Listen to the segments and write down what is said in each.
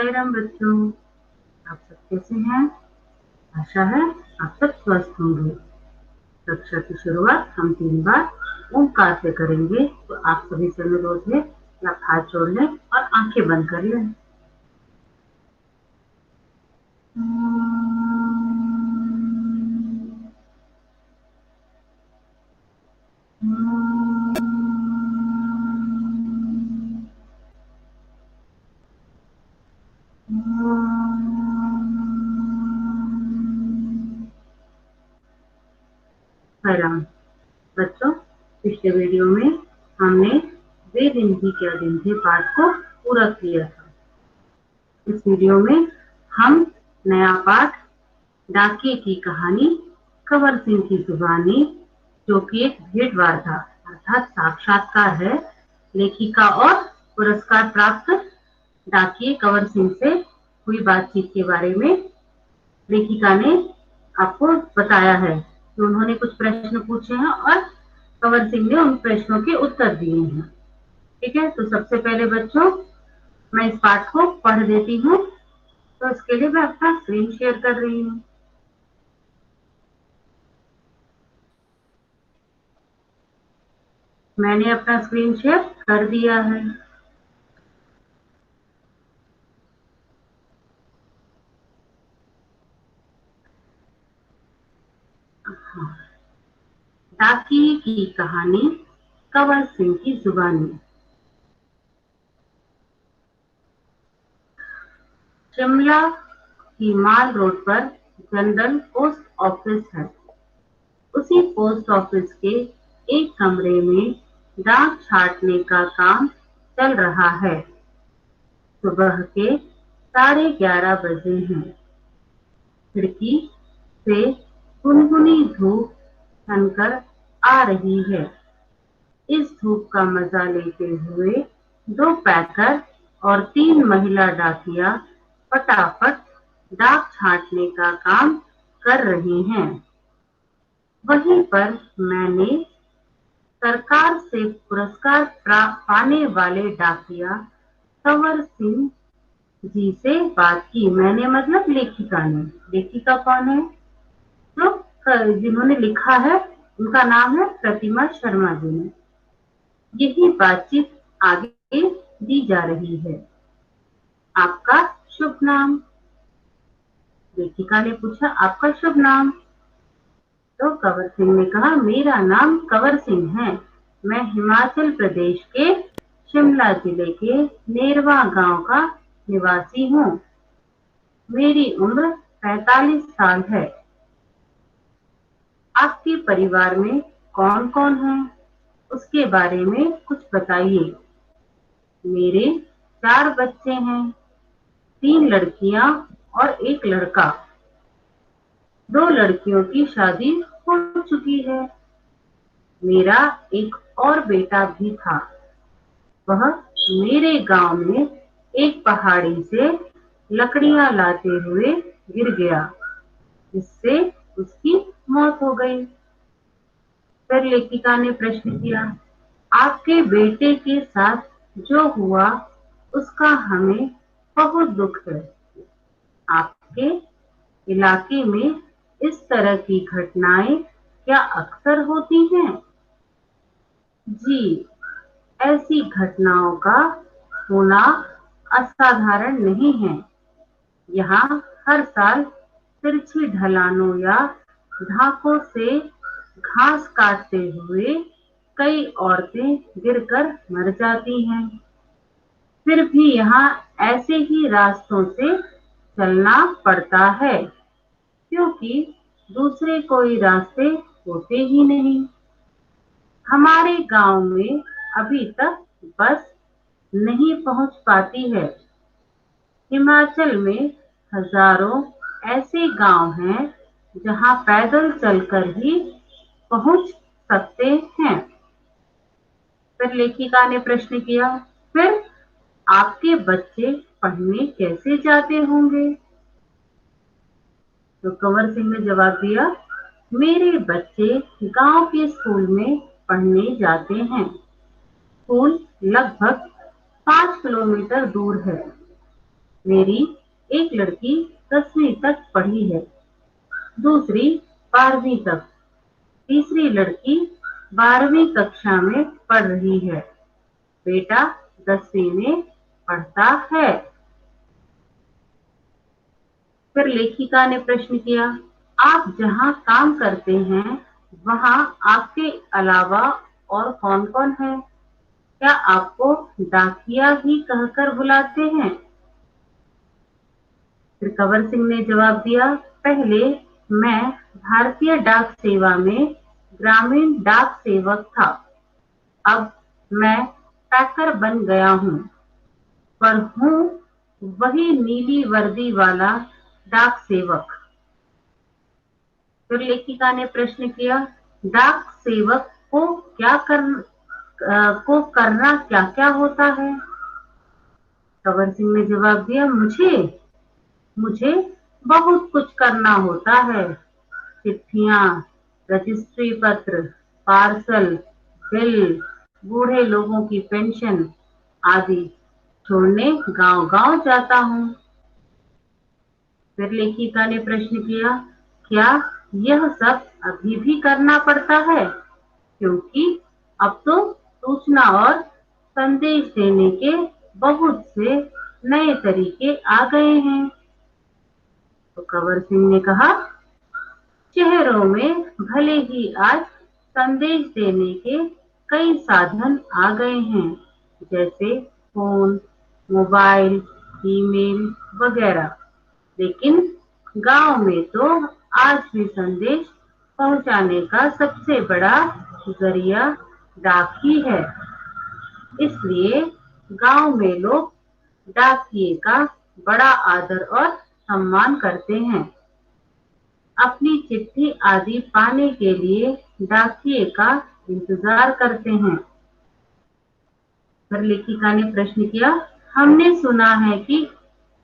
साई राम बच्चों, आप सब कैसे हैं? आशा है आप सब स्वस्थ होंगे। कक्षा की शुरुआत हम 3 बार ओंकार से करेंगे, तो आप सभी से अनुरोध है कि आप हाथ जोड़ लें और आंखें बंद कर लें। साई राम बच्चों, पिछले वीडियो में हमने वे दिन भी क्या दिन थे पाठ को पूरा किया था। इस वीडियो में हम नया पाठ डाकिये की कहानी कंवर सिंह की जुबानी, जो कि एक भेंटवार था अर्थात साक्षात्कार है, लेखिका और पुरस्कार प्राप्त डाकिये कंवर सिंह से हुई बातचीत के बारे में लेखिका ने आपको बताया है कि उन्होंने कुछ प्रश्न पूछे हैं और कंवर सिंह ने उन प्रश्नों के उत्तर दिए हैं। ठीक है, तो सबसे पहले बच्चों मैं इस पाठ को पढ़ देती हूँ, तो इसके लिए मैं अपना स्क्रीन शेयर कर रही हूँ। मैंने अपना स्क्रीन शेयर कर दिया है। डाकिये की कहानी कंवर सिंह की जुबानी। शिमला की माल रोड पर जनरल पोस्ट ऑफिस है। उसी पोस्ट ऑफिस के एक कमरे में डाक छाटने का काम चल रहा है। सुबह के 11:30 बजे हैं। खिड़की से गुनगुनी धूप छनकर आ रही है। इस धूप का मजा लेते हुए 2 पैकर और 3 महिला डाकिया फटाफट डाक छाटने का काम कर रही हैं। वहीं पर मैंने सरकार से पुरस्कार पाने वाले डाकिया कंवर सिंह जी से बात की। मैंने मतलब लेखिका ने। लेखिका कौन है? जो जिन्होंने लिखा है उनका नाम है प्रतिमा शर्मा जी ने। यही बातचीत आगे दी जा रही है। आपका शुभ नाम? लेखिका ने पूछा, आपका शुभ नाम? तो कंवर सिंह ने कहा, मेरा नाम कंवर सिंह है। मैं हिमाचल प्रदेश के शिमला जिले के नेरवा गांव का निवासी हूँ। मेरी उम्र 45 साल है। आपके परिवार में कौन कौन है, उसके बारे में कुछ बताइए। मेरे 4 बच्चे हैं, 3 लड़कियां और 1 लड़का। 2 लड़कियों की शादी हो चुकी है। मेरा एक और बेटा भी था। वह मेरे गांव में एक पहाड़ी से लकड़ियां लाते हुए गिर गया, जिससे उसकी मौत हो गई। फिर लेखिका ने प्रश्न किया, आपके बेटे के साथ जो हुआ उसका हमें बहुत दुख है। आपके इलाके में इस तरह की घटनाएं क्या अक्सर होती हैं? जी, ऐसी घटनाओं का होना असाधारण नहीं है। यहाँ हर साल तिरछी ढलानों या ढाकों से घास काटते हुए कई औरतें गिरकर मर जाती हैं। फिर भी यहाँ ऐसे ही रास्तों से चलना पड़ता है, क्योंकि दूसरे कोई रास्ते होते ही नहीं। हमारे गांव में अभी तक बस नहीं पहुंच पाती है। हिमाचल में हजारों ऐसे गांव हैं जहां पैदल चलकर ही पहुंच सकते हैं। फिर लेखिका ने प्रश्न किया, फिर आपके बच्चे पढ़ने कैसे जाते होंगे? तो कंवर सिंह ने जवाब दिया, मेरे बच्चे गांव के स्कूल में पढ़ने जाते हैं। स्कूल लगभग 5 किलोमीटर दूर है। मेरी एक लड़की 10वीं तक पढ़ी है, दूसरी 12वीं तक, तीसरी लड़की 12वीं कक्षा में पढ़ रही है, बेटा 10वीं में पढ़ता है। फिर लेखिका ने प्रश्न किया, आप जहाँ काम करते हैं वहाँ आपके अलावा और कौन कौन है? क्या आपको डाकिया ही कहकर बुलाते हैं? फिर कंवर सिंह ने जवाब दिया, पहले मैं भारतीय डाक सेवा में ग्रामीण डाक सेवक था, अब मैं पैकर बन गया हूँ, पर हूँ वही नीली वर्दी वाला डाक सेवक। फिर लेखिका ने प्रश्न किया, डाक सेवक को करना क्या क्या होता है? कंवर सिंह ने जवाब दिया, मुझे बहुत कुछ करना होता है। चिट्ठियां, रजिस्ट्री पत्र, पार्सल, बिल, बूढ़े लोगों की पेंशन आदि छोड़ने गांव-गांव जाता हूँ। फिर लेखिका ने प्रश्न किया, क्या यह सब अभी भी करना पड़ता है? क्योंकि अब तो सूचना और संदेश देने के बहुत से नए तरीके आ गए हैं। तो कंवर सिंह ने कहा, शहरों में भले ही आज संदेश देने के कई साधन आ गए हैं, जैसे फोन, मोबाइल, ईमेल वगैरह, लेकिन गांव में तो आज भी संदेश पहुंचाने का सबसे बड़ा जरिया डाक ही है। इसलिए गांव में लोग डाकिए का बड़ा आदर और सम्मान करते हैं। अपनी चिट्ठी आदि पाने के लिए डाकिए का इंतजार करते हैं। फिर लेखिका ने प्रश्न किया, हमने सुना है कि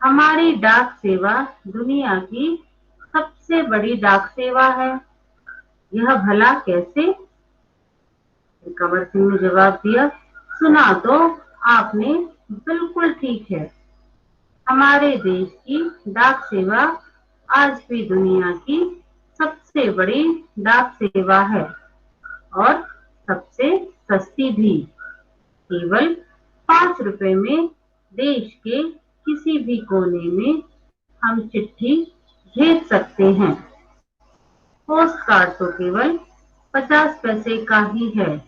हमारी डाक सेवा दुनिया की सबसे बड़ी डाक सेवा है, यह भला कैसे? कंवर सिंह ने जवाब दिया, सुना तो आपने बिल्कुल ठीक है। हमारे देश की डाक सेवा आज भी दुनिया की सबसे बड़ी डाक सेवा है और सबसे सस्ती भी। केवल 5 रुपए में देश के किसी भी कोने में हम चिट्ठी भेज सकते हैं। पोस्ट कार्ड तो केवल 50 पैसे का ही है,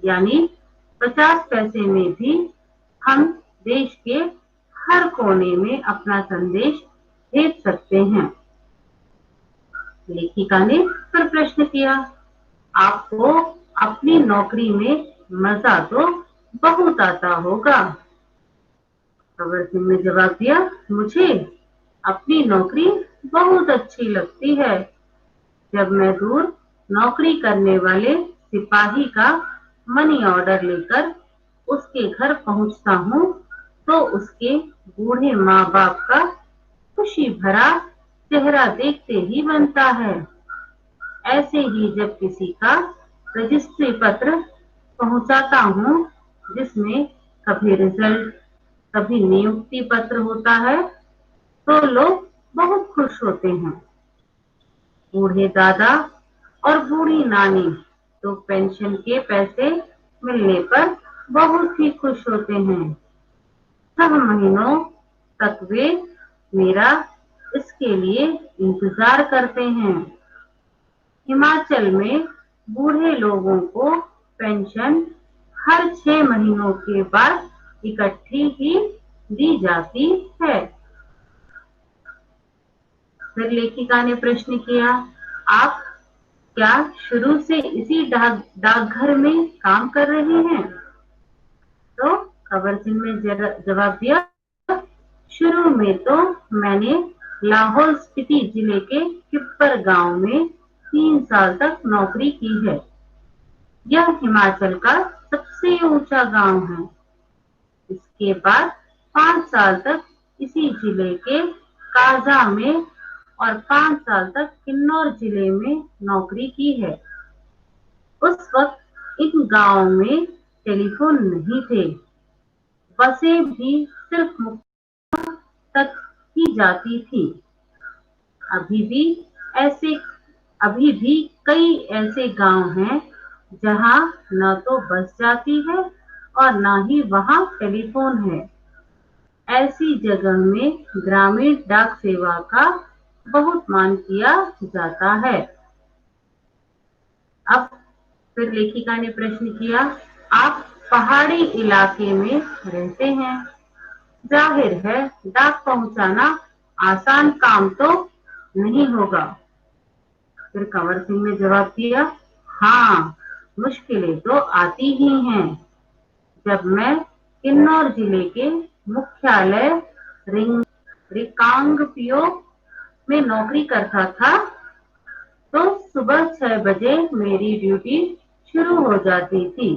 यानी 50 पैसे में भी हम देश के हर कोने में अपना संदेश भेज सकते हैं। लेखिका ने फिर प्रश्न किया, आपको अपनी नौकरी में मजा तो बहुत आता होगा। कंवर सिंह ने जवाब दिया, मुझे अपनी नौकरी बहुत अच्छी लगती है। जब मैं दूर नौकरी करने वाले सिपाही का मनी ऑर्डर लेकर उसके घर पहुंचता हूँ, तो उसके बूढ़े माँ बाप का खुशी भरा चेहरा देखते ही बनता है। ऐसे ही जब किसी का रजिस्ट्री पत्र पहुंचाता हूँ, जिसमें कभी रिजल्ट, कभी नियुक्ति पत्र होता है, तो लोग बहुत खुश होते हैं। बूढ़े दादा और बूढ़ी नानी तो पेंशन के पैसे मिलने पर बहुत ही खुश होते हैं। 6 महीनों तक वे मेरा इसके लिए इंतजार करते हैं। हिमाचल में बूढ़े लोगों को पेंशन हर 6 महीनों के बाद इकट्ठी ही दी जाती है। फिर लेखिका ने प्रश्न किया, आप क्या शुरू से इसी डाकघर में काम कर रहे हैं? तो कंवर सिंह ने जवाब दिया, शुरू में तो मैंने लाहौल स्पीति जिले के किप्पर गांव में 3 साल तक नौकरी की है। यह हिमाचल का सबसे ऊंचा गांव है। इसके बाद 5 साल तक इसी जिले के काजा में और 5 साल तक किन्नौर जिले में नौकरी की है। उस वक्त इन गांवों में टेलीफोन नहीं थे, बसें भी सिर्फ मुफ्त तक की जाती थी। अभी भी ऐसे अभी भी कई ऐसे गांव हैं जहां न तो बस जाती है और न ही वहां टेलीफोन है। ऐसी जगह में ग्रामीण डाक सेवा का बहुत मान किया जाता है। अब फिर लेखिका ने प्रश्न किया, आप पहाड़ी इलाके में रहते हैं, जाहिर है डाक पहुंचाना आसान काम तो नहीं होगा। फिर कंवर सिंह ने जवाब दिया, हाँ, मुश्किलें तो आती ही हैं। जब मैं किन्नौर जिले के मुख्यालय रिकांगपिओ में नौकरी करता था, तो सुबह 6 बजे मेरी ड्यूटी शुरू हो जाती थी।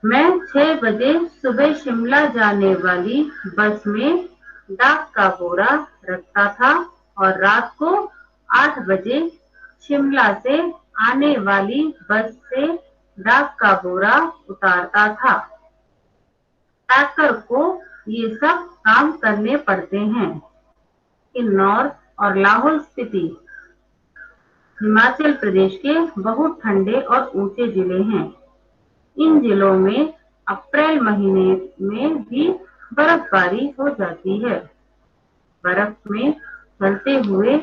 मैं 6 बजे सुबह शिमला जाने वाली बस में डाक का बोरा रखता था और रात को 8 बजे शिमला से आने वाली बस से डाक का बोरा उतारता था। पैकर को ये सब काम करने पड़ते हैं। किन्नौर और लाहौल स्पीति हिमाचल प्रदेश के बहुत ठंडे और ऊंचे जिले हैं। इन जिलों में अप्रैल महीने में भी बर्फबारी हो जाती है। बर्फ में चलते हुए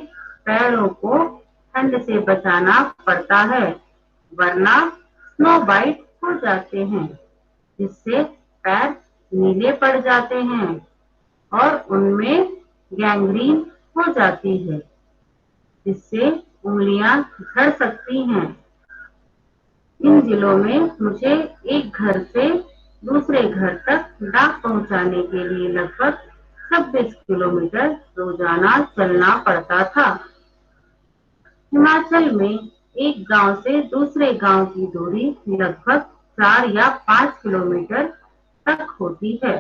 पैरों को ठंड से बचाना पड़ता है, वरना स्नो बाइट हो जाते हैं, जिससे पैर नीले पड़ जाते हैं और उनमें गैंग्रीन हो जाती है, जिससे उंगलियां झड़ सकती हैं। इन जिलों में मुझे एक घर से दूसरे घर तक डाक पहुंचाने के लिए लगभग 26 किलोमीटर रोजाना चलना पड़ता था। हिमाचल में एक गांव से दूसरे गांव की दूरी लगभग 4 या 5 किलोमीटर तक होती है।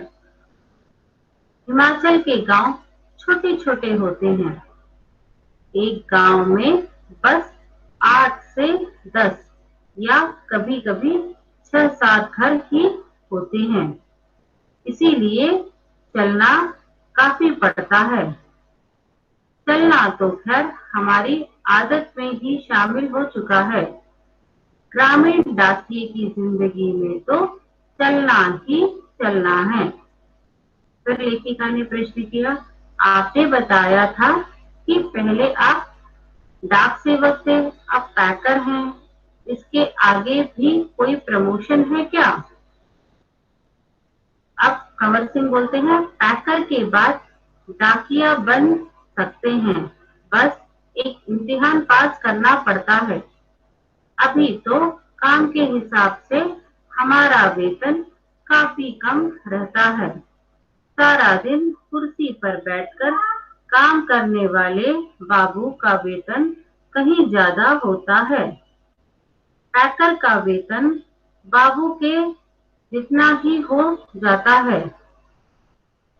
हिमाचल के गांव छोटे छोटे होते हैं। एक गांव में बस 8 से 10 या कभी कभी 6-7 घर ही होते हैं, इसीलिए चलना काफी पड़ता है। चलना तो खैर हमारी आदत में ही शामिल हो चुका है। ग्रामीण डाकिये की जिंदगी में तो चलना ही चलना है। फिर लेखिका ने प्रश्न किया, आपने बताया था कि पहले आप डाक सेवक थे, अब पैकर हैं, इसके आगे भी कोई प्रमोशन है क्या? अब कंवर सिंह बोलते हैं, पैकर के बाद डाकिया बन सकते हैं, बस एक इम्तिहान पास करना पड़ता है। अभी तो काम के हिसाब से हमारा वेतन काफी कम रहता है। सारा दिन कुर्सी पर बैठकर काम करने वाले बाबू का वेतन कहीं ज्यादा होता है। पैकर का वेतन बाबू के जितना ही हो जाता है।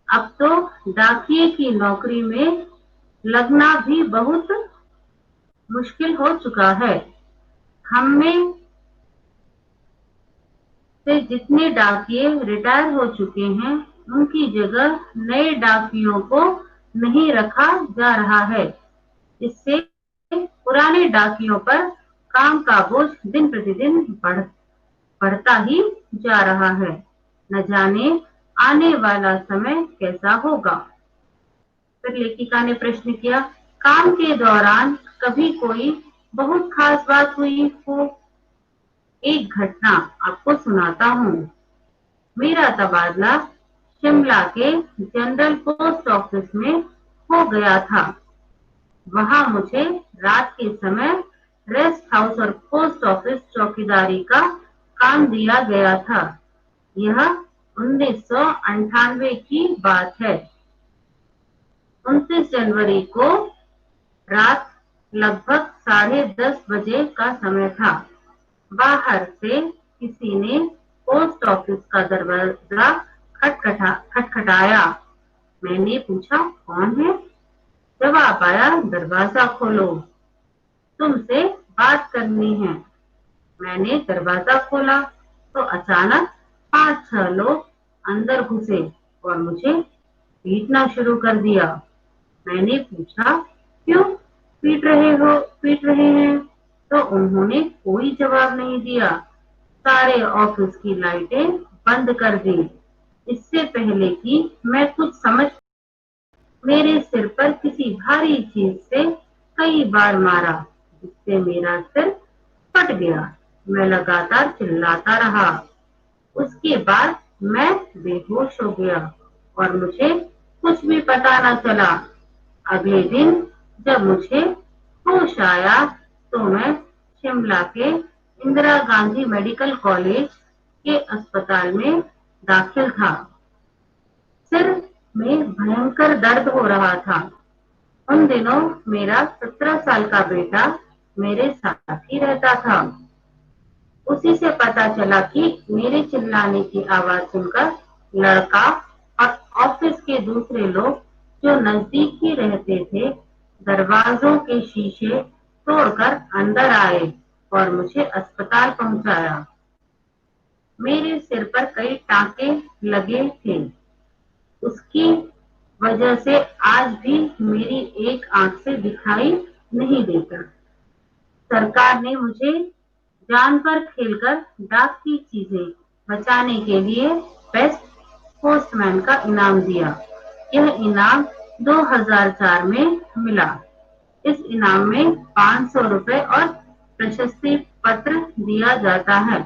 अब तो डाकिये की नौकरी में लगना भी बहुत मुश्किल हो चुका है। हम में से जितने डाकिये रिटायर हो चुके हैं, उनकी जगह नए डाकियों को नहीं रखा जा रहा है। इससे पुराने डाकियों पर काम का बोझ दिन प्रतिदिन बढ़ता ही जा रहा है। न जाने आने वाला समय कैसा होगा। फिर लेखिका ने प्रश्न किया, काम के दौरान कभी कोई बहुत खास बात हुई हो? एक घटना आपको सुनाता हूँ। मेरा तबादला शिमला के जनरल पोस्ट ऑफिस में हो गया था। वहां मुझे रात के समय रेस्ट हाउस और पोस्ट ऑफिस चौकीदारी का काम दिया गया था। यह 1998 की बात है। 29 जनवरी को रात लगभग 10:30 बजे का समय था। बाहर से किसी ने पोस्ट ऑफिस का दरवाजा खटखटाया। मैंने पूछा, कौन है? जवाब आया, दरवाजा खोलो, तुमसे बात करनी है। मैंने दरवाजा खोला तो अचानक 5-6 लोग अंदर घुसे और मुझे पीटना शुरू कर दिया। मैंने पूछा, क्यों पीट रहे हैं? तो उन्होंने कोई जवाब नहीं दिया। सारे ऑफिस की लाइटें बंद कर दी। इससे पहले कि मैं कुछ समझ, मेरे सिर पर किसी भारी चीज से कई बार मारा, जिससे मेरा सिर फट गया। मैं लगातार चिल्लाता रहा। उसके बाद मैं बेहोश हो गया और मुझे कुछ भी पता न चला। अगले दिन जब मुझे होश आया तो मैं शिमला के इंदिरा गांधी मेडिकल कॉलेज के अस्पताल में दाखिल था। सिर में भयंकर दर्द हो रहा था। उन दिनों मेरा 17 साल का बेटा मेरे साथ ही रहता था। उसी से पता चला कि मेरे चिल्लाने की आवाज सुनकर लड़का और ऑफिस के दूसरे लोग जो नजदीक ही रहते थे, दरवाजों के शीशे तोड़कर अंदर आए और मुझे अस्पताल पहुंचाया। मेरे सिर पर कई टांके लगे थे। उसकी वजह से आज भी मेरी एक आंख से दिखाई नहीं देता। सरकार ने मुझे जान पर खेलकर डाक की चीजें बचाने के लिए बेस्ट पोस्टमैन का इनाम दिया। यह इनाम 2004 में मिला। इस इनाम में 500 रुपए और प्रशस्ति पत्र दिया जाता है।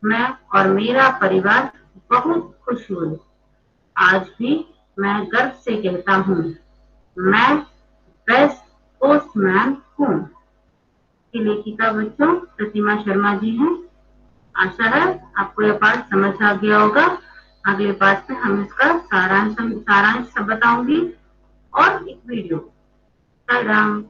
मैं और मेरा परिवार बहुत खुश हुए। आज भी मैं गर्व से कहता हूँ, मैं बेस्ट पोस्टमैन हूँ। की लेखिका बच्चों प्रतिमा शर्मा जी हैं। आशा है आपको यह पाठ समझ आ गया होगा। अगले पाठ में हम इसका सारांश बताऊंगी और एक वीडियो। साई राम।